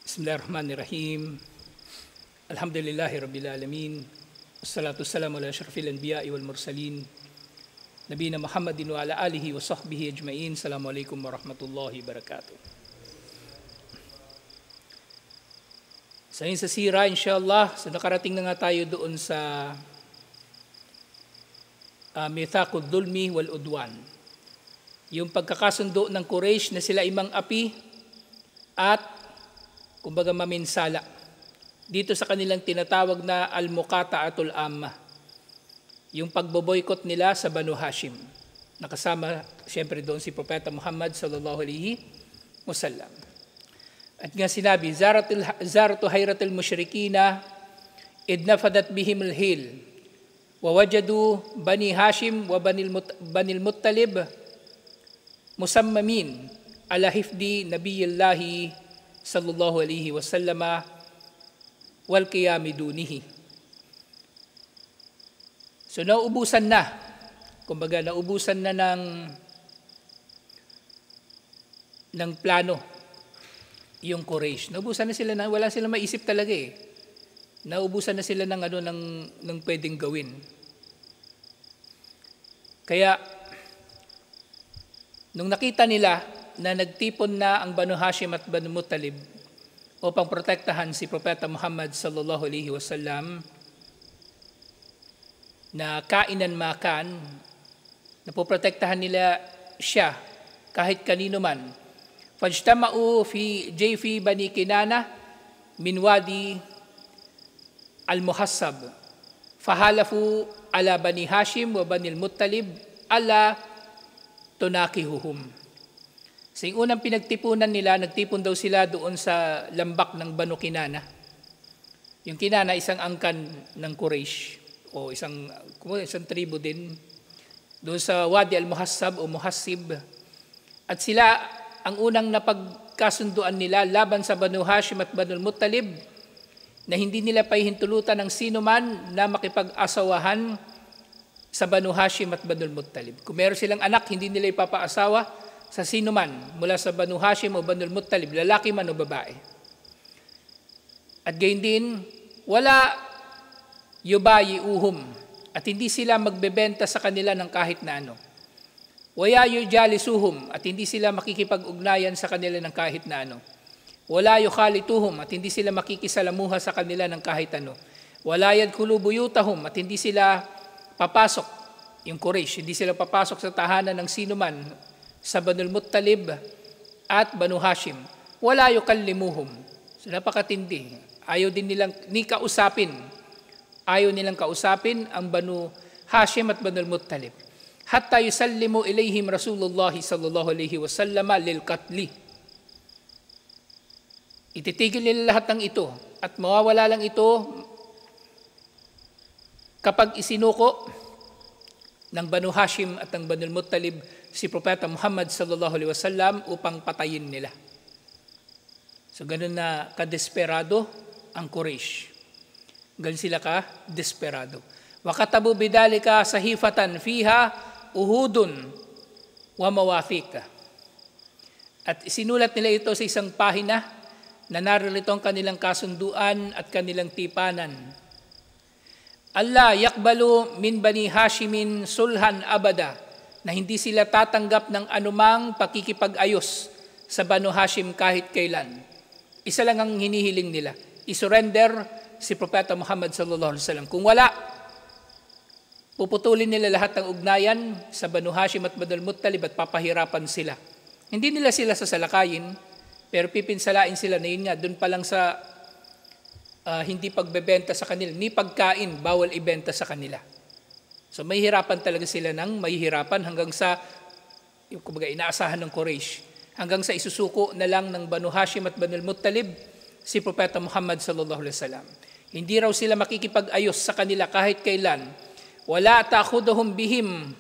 Bismillahirrahmanirrahim. Alhamdulillahi Rabbil Alamin. Wassalatu wassalamu ala asyrafil anbiya'i wal mursalin. Nabiyina Muhammadin wa ala alihi wa sahbihi ajma'in. Assalamualaikum warahmatullahi wabarakatuh. Sa sira, inshallah, nakarating na nga tayo doon sa mithaqud dhulmi wal udwan. Yung pagkakasundo ng Quraysh na sila imang api at kumbaga maminsala dito sa kanilang tinatawag na al-muqata'atul amma, yung pagboboykot nila sa Banu Hashim. Nakasama siyempre doon si Propeta Muhammad sallallahu alaihi wasallam. At nga sinabi, zaratu hayratul musyrikina idnafadat bihim al-hil wa wajadu Bani Hashim wa Banil Muttalib musammamin ala hifdi nabiyillahi sallallahu alaihi wasallama wal qiyami dunihi. So nauubusan na, kumbaga nauubusan na ng plano yung Quraysh. Nauubusan na sila na wala silang maisip talaga eh. Nauubusan na sila ng pwedeng gawin. Kaya nung nakita nila na nagtipon na ang Banu Hashim at Banu Muttalib upang protektahan si Propeta Muhammad sallallahu alaihi wasallam, na kainan makan, na poprotektahan nila siya kahit kanino man. Fajtama'u fi jayfi Bani Kinana min wadi al-Muhassab fahalafu ala Bani Hashim wa Banil Muttalib ala tunakihuhum. Sa unang pinagtipunan nila, nagtipon daw sila doon sa lambak ng Banu Kinana. Yung Kinana, isang angkan ng Quraysh, o isang tribo din, doon sa Wadi al-Muhassab o Muhassib. At sila, ang unang napagkasunduan nila laban sa Banu Hashim at Banul Muttalib, na hindi nila pahihintulutan ng sino man na makipag-asawahan sa Banu Hashim at Banul Muttalib. Kung meron silang anak, hindi nila ipapaasawa sa sino man mula sa Banu Hashim o Banul Muttalib, lalaki man o babae. At gayon din, wala yubayi'uhum, at hindi sila magbebenta sa kanila ng kahit na ano. Wala yujalisuhum, at hindi sila makikipag-ugnayan sa kanila ng kahit na ano. Wala yukhalituhum, at hindi sila makikisalamuha sa kanila ng kahit ano. Wala yadkhulu buyutahum, at hindi sila papasok, yung Quraysh, hindi sila papasok sa tahanan ng sino man sa Banul Muttalib at Banu Hashim. Wala yukallimuhum. So napakatindi. Ayaw din nilang kausapin. Ayaw nilang kausapin ang Banu Hashim at Banul Muttalib. Hatta yusallimu ilayhim Rasulullah sallallahu alaihi wasallam lil katli. Ititigil nila lahat ng ito at mawawala lang ito kapag isinuko ng Banu Hashim at ng Banul Muttalib si Propeta Muhammad sallallahu alaihi wasallam upang patayin nila. So ganun na kadesperado ang Quraysh. Ganun sila ka-desperado. Wa katabu bidalika sahifatan fiha uhudun wa mawathiq. At isinulat nila ito sa isang pahina na naririto ang kanilang kasunduan at kanilang tipanan. Allah yakbalu min Bani Hashimin sulhan abada, na hindi sila tatanggap ng anumang pakikipag-ayos sa Banu Hashim kahit kailan. Isa lang ang hinihiling nila, isurrender si Propeta Muhammad sallallahu alaihi wasallam. Kung wala, puputulin nila lahat ng ugnayan sa Banu Hashim at Banul Muttalib at papahirapan sila. Hindi nila sila sasalakayin, pero pipinsalain sila na yun nga, doon pa lang sa hindi pagbebenta sa kanila, ni pagkain, bawal ibenta sa kanila. So mahihirapan talaga sila ng mahihirapan hanggang sa, yung kumbaga inaasahan ng Quraysh, hanggang sa isusuko na lang ng Banu Hashim at Banul Muttalib si Propeta Muhammad sallallahu alaihi wasallam. Hindi raw sila makikipag-ayos sa kanila kahit kailan. Wala ta'khuduhum bihim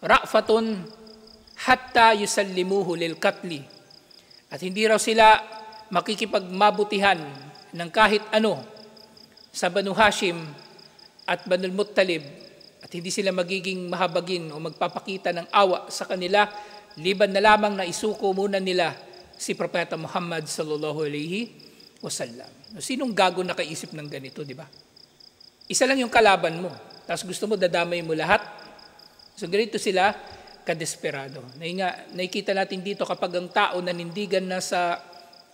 ra'fatun hatta yusallimuhu lil katli. At hindi raw sila makikipagmabutihan ng kahit ano sa Banu Hashim at Banul Muttalib, at hindi sila magiging mahabagin o magpapakita ng awa sa kanila liban na lamang na isuko muna nila si Propeta Muhammad sallallahu alaihi wasallam. Sinong gago nakaisip ng ganito, di ba? Isa lang yung kalaban mo, tapos gusto mo dadamay mo lahat. So ganito sila kadesperado. Nakikita natin dito kapag ang tao nanindigan na sa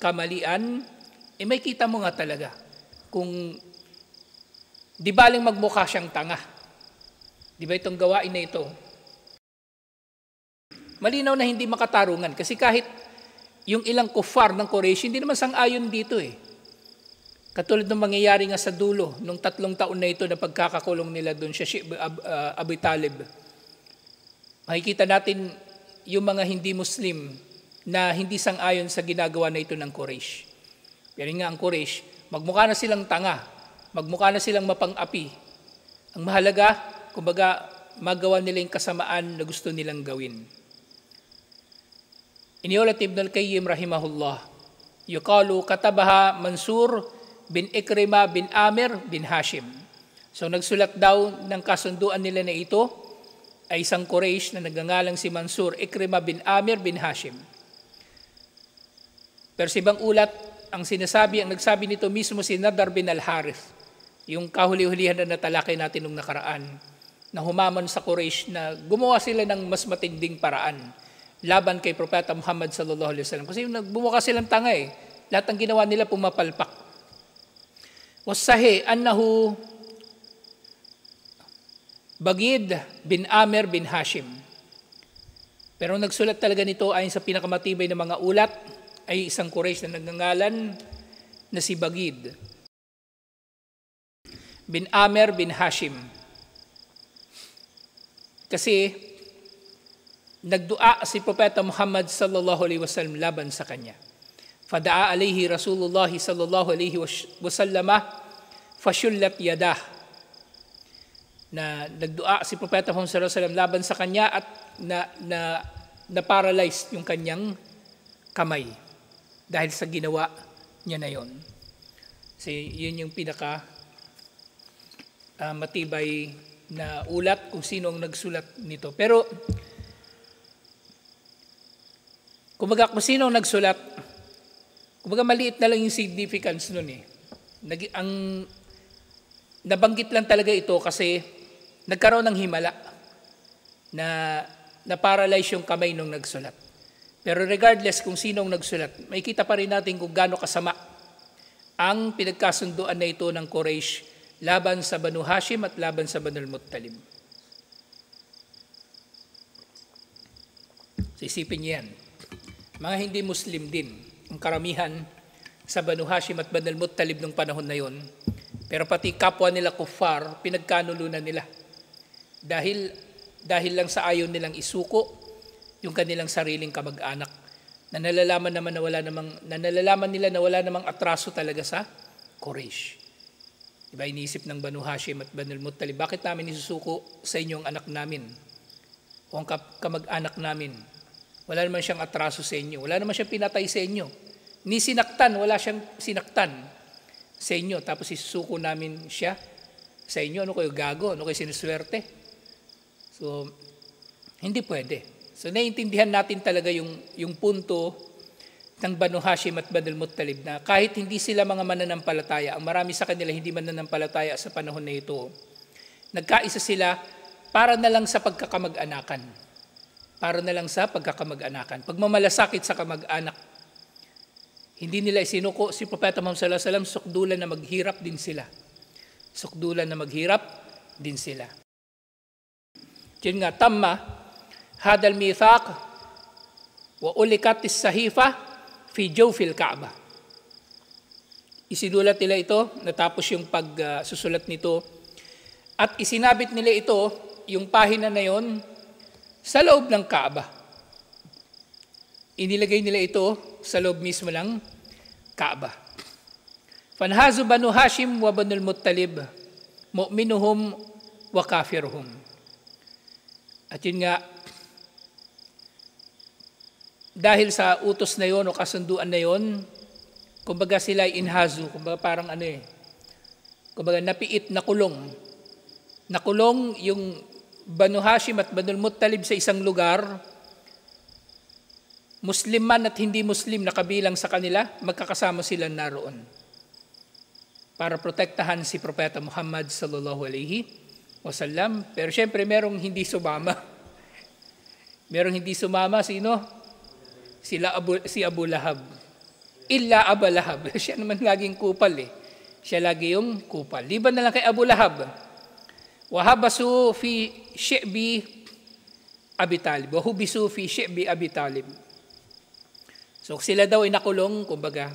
kamalian, may kita mo nga talaga kung di baling magmukha siyang tanga. Di ba itong gawain na ito? Malinaw na hindi makatarungan kasi kahit yung ilang kufar ng Quraysh, hindi naman sang-ayon dito eh. Katulad ng mangyayari nga sa dulo, nung 3 taon na ito na pagkakakulong nila doon siya Abu Talib. Makikita natin yung mga hindi Muslim na hindi sang-ayon sa ginagawa na ito ng Quraysh. Pero nga ang Quraysh, magmukha na silang tanga, magmukha na silang mapang-api. Ang mahalaga, kumbaga, magawa nila yung kasamaan na gusto nilang gawin. Iniulat Ibn al-Qayyim rahimahullah, yuqalu katabaha Mansur bin Ikrima bin Amir bin Hashim. So nagsulat daw ng kasunduan nila na ito ay isang Quraysh na nagngangalang si Mansur Ikrima bin Amir bin Hashim. Pero sa ibang ulat, ang nagsabi nito mismo si Nadar bin al-Harith, yung kahuli-hulihan na natalakay natin nung nakaraan, na humaman sa Quraysh na gumawa sila ng mas matinding paraan laban kay Propeta Muhammad sallallahu alaihi wasallam. Kasi bumuka silang tanga eh. Lahat ng ginawa nila pumapalpak. Wasahi annahu Bagid bin Amir bin Hashim. Pero nagsulat talaga nito ayon sa pinakamatibay na mga ulat ay isang Quraysh na nagngangalan na si Bagid bin Amir bin Hashim. Kasi nagdua si Propeta Muhammad sallallahu alaihi wasallam laban sa kanya. Fada'a alayhi Rasulullah sallallahu alaihi wasallam fashullat yadah. Na nagdua si Propeta Muhammad sallallahu alaihi wasallam laban sa kanya at na paralyzed yung kanyang kamay dahil sa ginawa niya na yon. Kasi yun yung pinaka matibay na ulat kung sino ang nagsulat nito. Pero kumbaga kung sino ang nagsulat, kumbaga maliit na lang yung significance nun eh. Ang nabanggit lang talaga ito kasi nagkaroon ng himala na paralyze yung kamay nung nagsulat. Pero regardless kung sino ang nagsulat, makikita pa rin natin kung gaano kasama ang pinagkasunduan na ito ng Quraysh laban sa Banu Hashim at laban sa Banu al-Muttalib. So isipin niyo yan. Mga hindi Muslim din, ang karamihan sa Banu Hashim at Banu al-Muttalib nung panahon na yon. Pero pati kapwa nila kuffar, pinagkanulunan nila. Dahil lang sa ayaw nilang isuko yung kanilang sariling kamag-anak. Nalalaman nila na wala namang atraso talaga sa Quraysh. Diba, iniisip ng Banu Hashim at Banu al-Muttalib, bakit namin isusuko sa inyong anak namin o ang kamag-anak namin? Wala naman siyang atraso sa inyo. Wala naman siyang pinatay sa inyo. Ni sinaktan, wala siyang sinaktan sa inyo. Tapos isusuko namin siya sa inyo. Ano kayo gago? Ano kayo sinuswerte? So, hindi pwede. So, naiintindihan natin talaga yung punto ng Banu Hashim at Banu al-Muttalib na kahit hindi sila mga mananampalataya, ang marami sa kanila hindi mananampalataya sa panahon na ito, nagkaisa sila para na lang sa pagkakamag-anakan. Para na lang sa pagkakamag-anakan. Pagmamalasakit sa kamag-anak. Hindi nila isinuko si Propeta Muhammad sallallahu alaihi wasallam, sukdulan na maghirap din sila. Sukdulan na maghirap din sila. Yun nga, tamma, hadal mithaq, wa ulikatis sahifa, fi jawfil Ka'bah. Isinulat nila ito, natapos yung pagsusulat nito, at isinabit nila ito, yung pahina na yon, sa loob ng Kaaba. Inilagay nila ito sa loob mismo ng Kaaba. Fanhazu Banu Hashim wa Banu al-Muttalib, mu'minuhum wa kafiruhum. At yun nga, dahil sa utos na yon o kasunduan na yon, kumbaga sila ay inhazu, kumbaga parang kumbaga napiit na kulong. Nakulong yung Banu Hashim at Banu al-Muttalib sa isang lugar Muslim man at hindi Muslim na kabilang sa kanila, magkakasama sila naroon para protektahan si Propeta Muhammad sallallahu alaihi wasallam. Pero syempre merong hindi sumama. Merong hindi sumama, sino? Si Abu Lahab. Illa Abu Lahab. Siya naman laging kupal eh. Siya lagi yung kupal. Liban na lang kay Abu Lahab. Wahabasu fi shi'bi Abi Talib. Wahubisu fi shi'bi Abi Talib. So sila daw ay nakulong, kumbaga,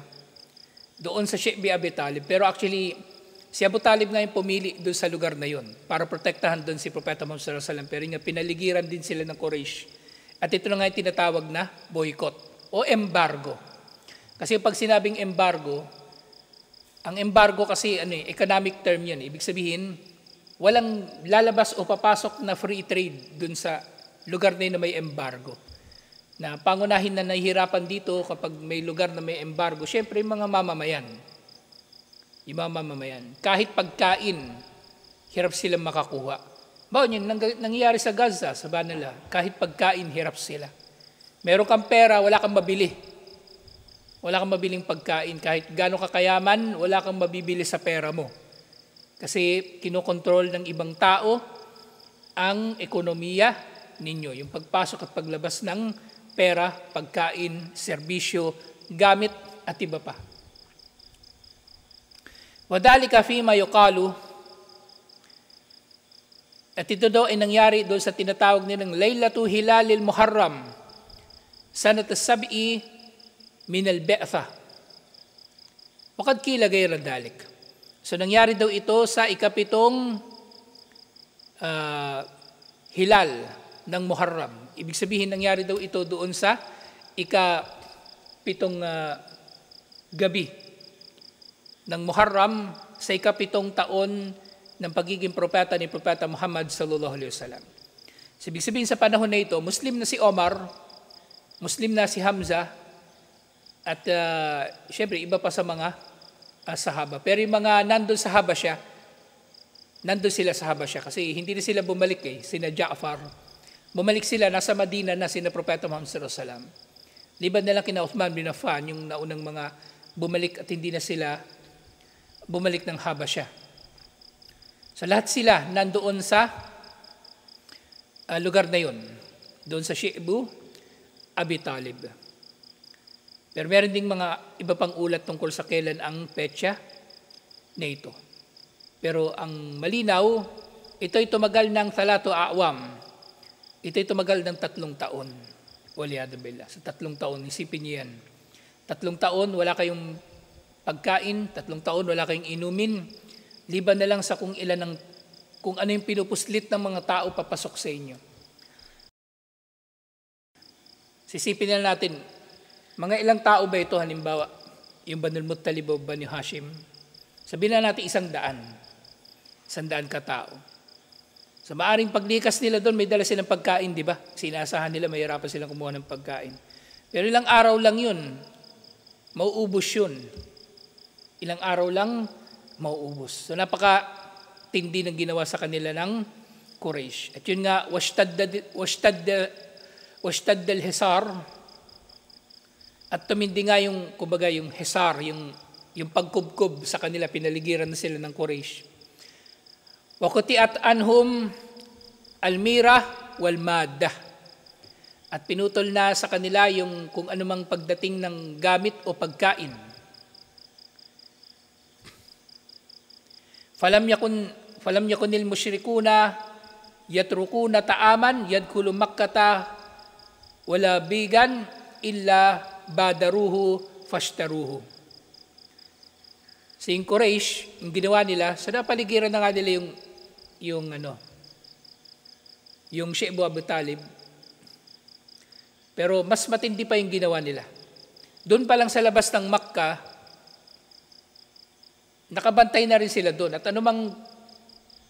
doon sa shi'bi Abi Talib. Pero actually, si Abu Talib nga yung pumili doon sa lugar na yun para protektahan doon si Propeta Muhammad sallallahu alaihi wasallam. Pero nga pinaligiran din sila ng Quraysh. At ito na nga yung tinatawag na boycott o embargo. Kasi pag sinabing embargo, ang embargo kasi economic term yan. Ibig sabihin, walang lalabas o papasok na free trade doon sa lugar na yun na may embargo. Na pangunahin na nahihirapan dito kapag may lugar na may embargo, syempre yung mga mamamayan. Yung mga mamamayan. Kahit pagkain, hirap silang makakuha. Baon yun, nangyayari sa Gaza, sa Banala, kahit pagkain, hirap sila. Meron kang pera, wala kang mabili. Wala kang mabiling pagkain. Kahit gaano kakayaman, wala kang mabibili sa pera mo. Kasi kinokontrol ng ibang tao ang ekonomiya ninyo. Yung pagpasok at paglabas ng pera, pagkain, serbisyo, gamit at iba pa. Wadhalika fima yuqalu, at ito daw ay nangyari doon sa tinatawag nilang Laylatu Hilalil Muharram, sanat as-sab'i min al-Ba'tha. Wakad kila gayra dalik. So nangyari daw ito sa ikapitong hilal ng Muharram. Ibig sabihin, nangyari daw ito doon sa ikapitong gabi ng Muharram sa ikapitong taon ng pagiging propeta ni Propeta Muhammad sallallahu alaihi wasallam. So, ibig sabihin sa panahon na ito, Muslim na si Omar, Muslim na si Hamza, at syempre iba pa sa mga sahaba. Pero yung mga nandun sa Habasya, nandun sila sa Habasya kasi hindi na sila bumalik sina Ja'far. Bumalik sila, nasa Madina na sina Propeta Muhammad sallallahu alaihi wasallam. Liban na lang kina Uthman bin Affan, yung naunang mga bumalik at hindi na sila bumalik ng Habasya. So lahat sila nandoon sa lugar na yun, doon sa Shi'bu Abi Talib. Pero meron ding mga iba pang ulat tungkol sa kailan ang petsa na ito. Pero ang malinaw, ito'y tumagal ng 3 a'wam. Ito'y tumagal ng 3 taon. Waliyadu billah. Sa 3 taon, isipin niyo yan. 3 taon, wala kayong pagkain. 3 taon, wala kayong inumin. Liban na lang sa kung ano yung pinupuslit ng mga tao papasok sa inyo. Sisipin na natin, mga ilang tao ba ito, halimbawa, yung Banul Muttalib o Bani Hashim? Sabihin na natin 100. 100 katao. Sa maaring paglikas nila doon, may dala silang pagkain, di ba? Sinasahan nila, mahirapan silang kumuha ng pagkain. Pero ilang araw lang yun, mauubos yun. Ilang araw lang, mauubos. So napaka-tindi ng ginawa sa kanila ng Quraysh. At yun nga, washtad al-hisar, at tumindi nga yung, kumbaga, yung hisar, yung pagkubkob sa kanila, pinaligiran na sila ng Quraysh. Wakutiat anhum almira wal maddah. At pinutol na sa kanila yung kung anumang pagdating ng gamit o pagkain. Falam yakunil musyrikuna yatrukuna ta'aman yadkhulu makkata wala bigan illa badaruhu fashtaruhu. Sing Quraysh, yung ginawa nila, sa napaligiran na nga nila yung Shi'bu Abu Talib. Pero mas matindi pa yung ginawa nila. Doon pa lang sa labas ng Makkah, nakabantay na rin sila doon. At anumang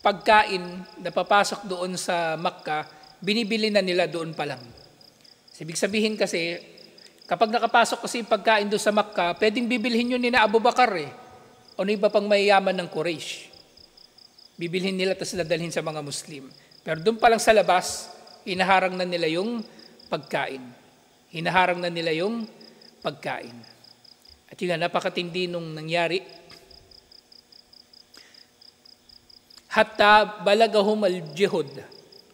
pagkain na papasok doon sa Makkah, binibili na nila doon pa lang. Ibig sabihin kasi, kapag nakapasok kasi yung pagkain doon sa Makkah, pwedeng bibilhin yun ni na Abu Bakar o iba pang mayayaman ng Quraysh. Bibilhin nila tapos dadalhin sa mga Muslim. Pero doon pa lang sa labas, inaharang na nila yung pagkain. Hinaharang na nila yung pagkain. At yun nga, napakatindi nung nangyari. Hatta balagahum al-jihud,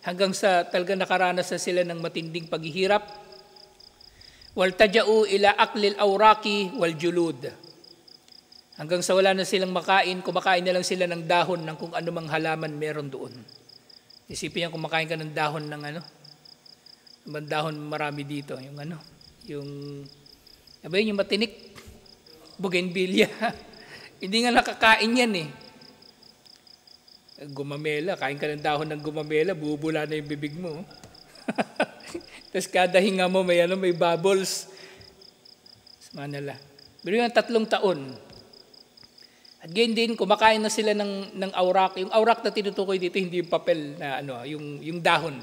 hanggang sa talaga nakaranas na sila ng matinding paghihirap. Waltaja'u ila aklil awraki wal julud, hanggang sa wala na silang makain, kumakain na lang sila ng dahon ng kung anumang halaman meron doon. Isipin niyo, kumakain ka ng dahon ng dahon marami dito, yung matinik, bougainvillea. Hindi nga nakakain yan eh. Gumamela, kain ka ng dahon ng gumamela, bubula na yung bibig mo. Tapos kada hinga mo may bubbles. Manala. Pero yung 3 taon. At ganyan din, kumakain na sila ng awrak. Yung awrak na tinutukoy dito, hindi yung papel na yung dahon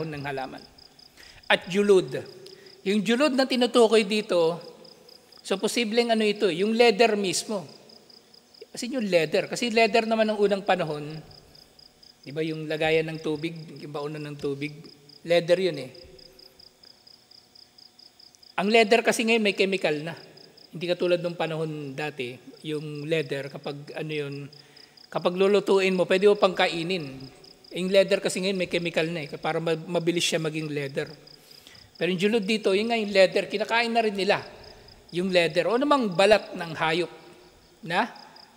ng halaman. At julud. Yung julud na tinutukoy dito, so posibleng ito, yung leather mismo. Kasi yung leather. Kasi leather naman ng unang panahon, di ba yung lagayan ng tubig, yung baunan ng tubig, leather yun eh. Ang leather kasi ngayon may chemical na. Hindi katulad ng panahon dati, yung leather, kapag lulutuin mo, pwede mo pang kainin. Yung leather kasi ngayon may chemical na eh, para mabilis siya maging leather. Pero yung julud dito, yung leather, kinakain na rin nila. Yung leather, o namang balat ng hayop na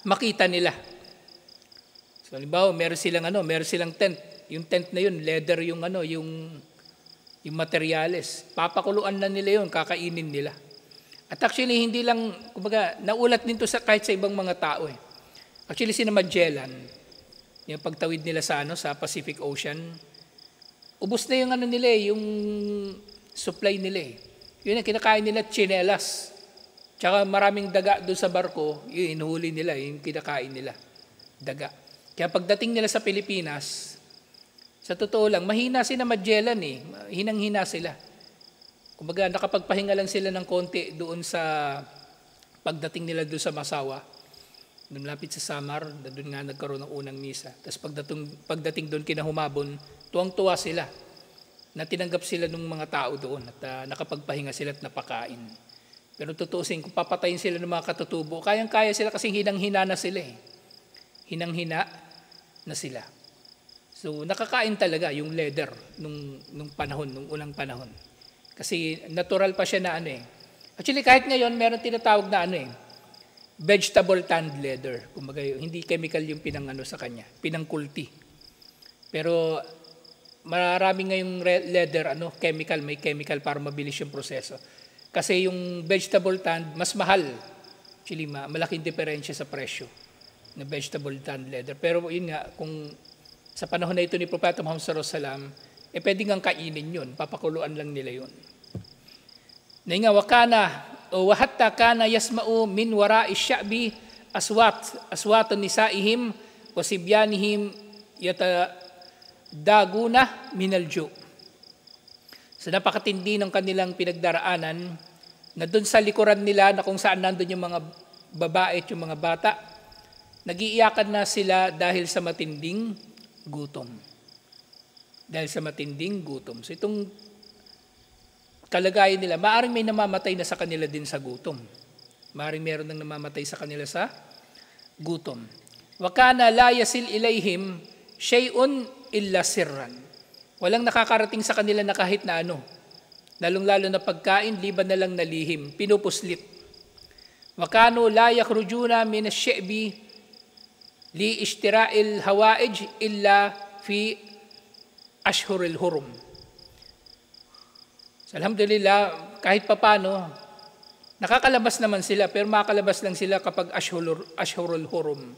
makita nila. So, halimbawa, meron silang tent. Yung tent na yun, leather yung materyales. Papakuluan na nila yun, kakainin nila. At actually, hindi lang, naulat din to kahit sa ibang mga tao eh. Actually, sina Magellan, yung pagtawid nila sa Pacific Ocean, ubos na yung nila eh, yung supply nila eh. Yun ang kinakain nila, tsinelas. Tsaka maraming daga doon sa barko, yun, inuhuli nila, yung kinakain nila, daga. Kaya pagdating nila sa Pilipinas, sa totoo lang, mahina sila Magellan eh. Hinang-hina sila. Kumbaga, nakapagpahinga lang sila ng konti doon sa pagdating nila doon sa Masawa. Doon lapit sa Samar, doon nga nagkaroon ng unang misa. Tapos pagdating doon kinahumabon, tuwang-tuwa sila na tinanggap sila ng mga tao doon at nakapagpahinga sila at napakain. Pero tutuusin, kung papatayin sila ng mga katutubo, kayang-kaya sila kasi hinang-hina na sila eh. Hinang-hina na sila. So, nakakain talaga yung leather nung panahon, nung unang panahon. Kasi natural pa siya na Actually, kahit ngayon, meron tinatawag na vegetable tanned leather. Kumbaga, hindi chemical yung sa kanya, pinangkulti. Pero maraming ngayong leather, chemical, may chemical para mabilis yung proseso. Kasi yung vegetable tanned, mas mahal. Actually, malaking diferensya sa presyo na vegetable tanned leather. Pero yun nga, kung sa panahon na ito ni Propeta Muhammad sallallahu alaihi wasallam, pwede ngang kainin yun, papakuluan lang nila yun. Na nga, wahatta kana yasma'u min wara'i sya'bi aswatun nisaihim wa sibyanihim yatadaguna minal ju'. So napakatindi ng kanilang pinagdaraanan na doon sa likuran nila na kung saan nandun yung mga babae at yung mga bata, nag-iiyakan na sila dahil sa matinding gutom. Dahil sa matinding gutom. So itong kalagayan nila, maaring may namamatay na sa kanila din sa gutom. Maaring meron nang namamatay sa kanila sa gutom. Wa kana la yasil ilayhim shay'un illa sirran. Walang nakakarating sa kanila na kahit na lalong-lalo na pagkain, liban na lang na lihim, pinupuslit. Wa kanu la yakhrujuna min asy-syi'bi li ishtira'il hawaij illa fi ashhuril hurum. So, alhamdulillah, kahit papano, nakakalabas naman sila, pero makakalabas lang sila kapag ashhurul hurum.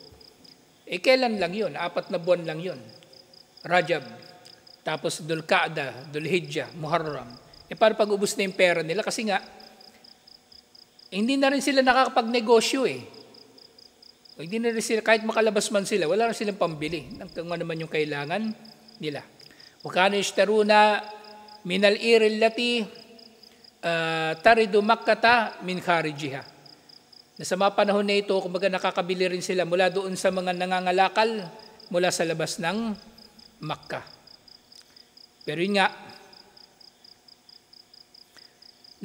Kailan lang yun? 4 na buwan lang yun. Rajab, tapos Dhul-Qa'dah, Dhul-Hijjah, Muharram. Para pag-ubos na yung pera nila, kasi nga, hindi na rin sila nakakapagnegosyo eh. Hindi na rin sila, kahit makalabas man sila, wala rin silang pambili ng kung ano man yung kailangan nila. Wakano yashtaruna minal iril lati taridu makkata min kharijiha. Na sa mga panahon na ito, kumbaga nakakabili rin sila mula doon sa mga nangangalakal mula sa labas ng Makkah. Pero yun nga,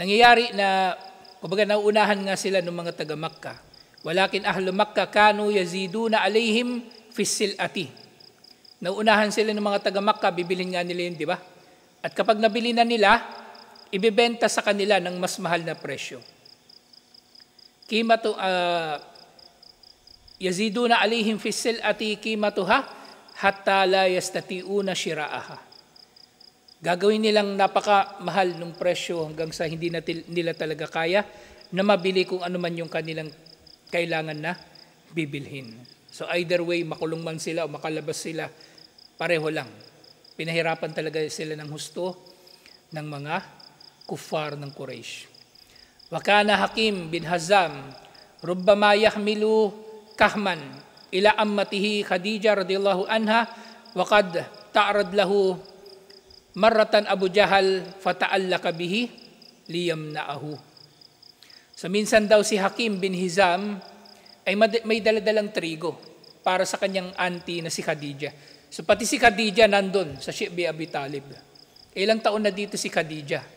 Nangyayari na, kumbaga nauunahan nga sila ng mga taga Makkah. Walakin ahlu Makkah kanu yaziduna alayhim fissilati. Nauunahan sila ng mga taga Makkah, bibilhin nga nila yun, di ba? At kapag nabili na nila, ibebenta sa kanila ng mas mahal na presyo. Kimatu yaziduna alayhim fissilati kimatuha hatta la yastati'una shira'aha. Gagawin nilang napakamahal ng presyo hanggang sa hindi nila talaga kaya na mabili kung ano man yung kanilang kailangan na bibilhin. So either way, makulong man sila o makalabas sila, pareho lang. Pinahirapan talaga sila ng husto ng mga kuffar ng Quraysh. Wa kana Hakim bin Hizam rubbama yahmilu kahman ila ammatihi Khadijah radhiyallahu anha wa qad ta'rad lahu marratan Abu Jahal fata'allaka bihi liyamna'ahu. So minsan daw si Hakim bin Hizam ay may daladalang trigo para sa kanyang auntie na si Khadijah. So pati si Khadijah nandun sa Shi'bi Abi Talib. Ilang taon na dito si Khadijah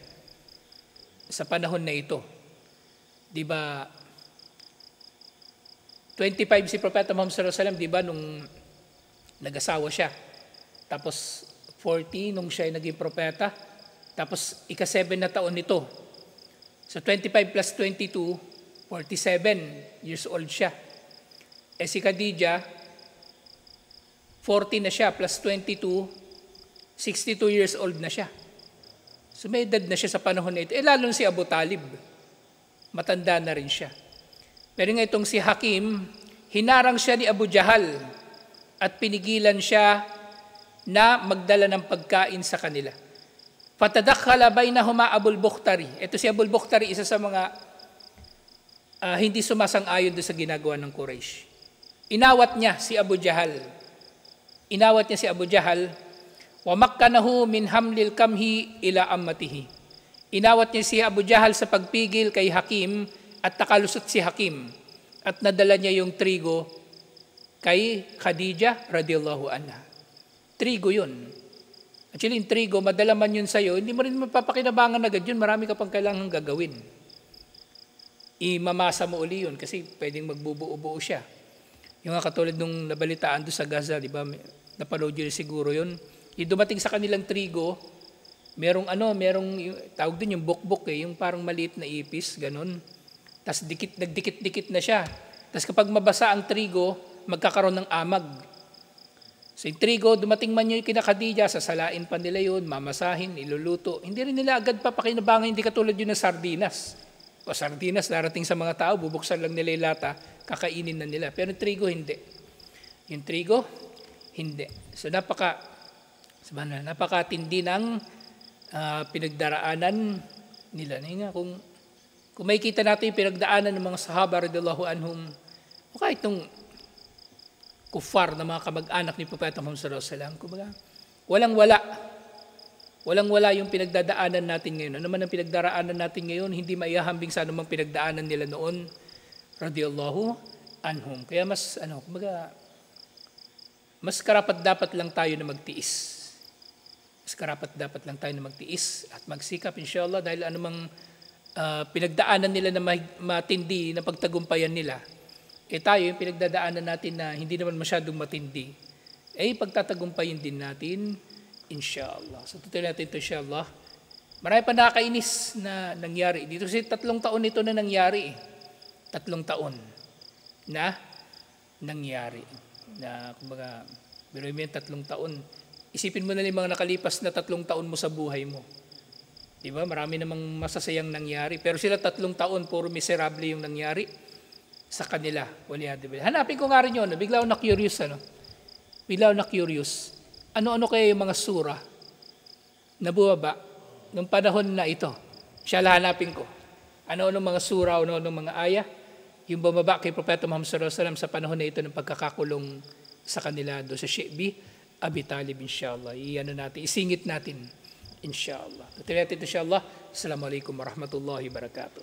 sa panahon na ito? Di ba 25 si Propeta Muhammad sallallahu alaihi wasallam, di ba, nung nag-asawa siya. Tapos 40 nung siya ay naging propeta. Tapos ika-7 na taon nito. So 25 plus 22, 47 years old siya. Eh si Khadijah, 40 na siya plus 22, 62 years old na siya. So may edad na siya sa panahon na ito. Eh lalo si Abu Talib, matanda na rin siya. Pero nga itong si Hakim, hinarang siya ni Abu Jahal at pinigilan siya na magdala ng pagkain sa kanila. Fatadakhala bainahuma Abul Bukhtari. Ito si Abul Bukhtari, isa sa mga hindi sumasang-ayon doon sa ginagawa ng Quraysh. Inawat niya si Abu Jahal. Inawat niya si Abu Jahal. Wa makkanahu min hamlil kamhi ila ammatihi. Inawat niya si Abu Jahal sa pagpigil kay Hakim at nakalusot si Hakim at nadala niya yung trigo kay Khadijah radhiyallahu anha. Trigo yun. Actually, yung trigo, madala man yun sa'yo, hindi mo rin mapapakinabangan agad yun, marami ka pang kailangang gagawin. Imamasa mo uli yun kasi pwedeng magbubuo-buo siya. Yung katulad nung nabalitaan doon sa Gaza, di ba? Napanood yun siguro yun. Yung dumating sa kanilang trigo, merong tawag din yung bukbuk yung parang maliit na ipis, ganun. Tapos nagdikit-dikit na siya. Tapos kapag mabasa ang trigo, magkakaroon ng amag. So yung trigo, dumating man yung kina Khadijah, sasalain pa nila yun, mamasahin, iluluto. Hindi rin nila agad papakinabangan, hindi katulad yun ng sardinas. O sardinas, darating sa mga tao, bubuksan lang nila yung lata, kakainin na nila. Pero yung trigo, hindi. Yung trigo, hindi. So napakatindi ng pinagdaraanan nila. Kung makikita natin yung pinagdaanan ng mga sahaba radhiyallahu anhum, o kahit nung kuffar na mga kamag-anak ni Propeta Muhammad sallallahu alaihi wasallam, kumbaga, walang-wala yung pinagdadaanan natin ngayon. Ano man ang pinagdaraanan natin ngayon, hindi maihahambing sa anumang pinagdaanan nila noon radhiyallahu anhum. Kaya mas karapat-dapat lang tayo na magtiis. Mas karapat-dapat lang tayo na magtiis at magsikap inshallah dahil anumang pinagdaanan nila na matindi na pagtagumpayan nila, tayo yung pinagdadaanan natin na hindi naman masyadong matindi, pagtatagumpayin din natin inshallah. So tutuloy natin ito inshallah. Marami pa nakakainis na nangyari dito kasi 3 taon nito na nangyari. 3 taon na nangyari na kumbaga pero yung 3 taon, isipin mo na yung mga nakalipas na 3 taon mo sa buhay mo. Diba? Marami namang masasayang nangyari. Pero sila 3 taon, puro miserable yung nangyari sa kanila. Hanapin ko nga rin yun. Bigla ako na-curious. Ano-ano kaya yung mga sura na bumaba nung panahon na ito? Siya hanapin ko. Ano-ano mga sura, ano-ano mga aya yung bumaba kay Propeta Muhammad sallallahu alaihi wasallam sa panahon na ito ng pagkakakulong sa kanila doon sa Shi'bi Abi Talib inshallah. Isingit natin. Inshallah. Tutuloy natin inshallah. Assalamualaikum warahmatullahi wabarakatuh.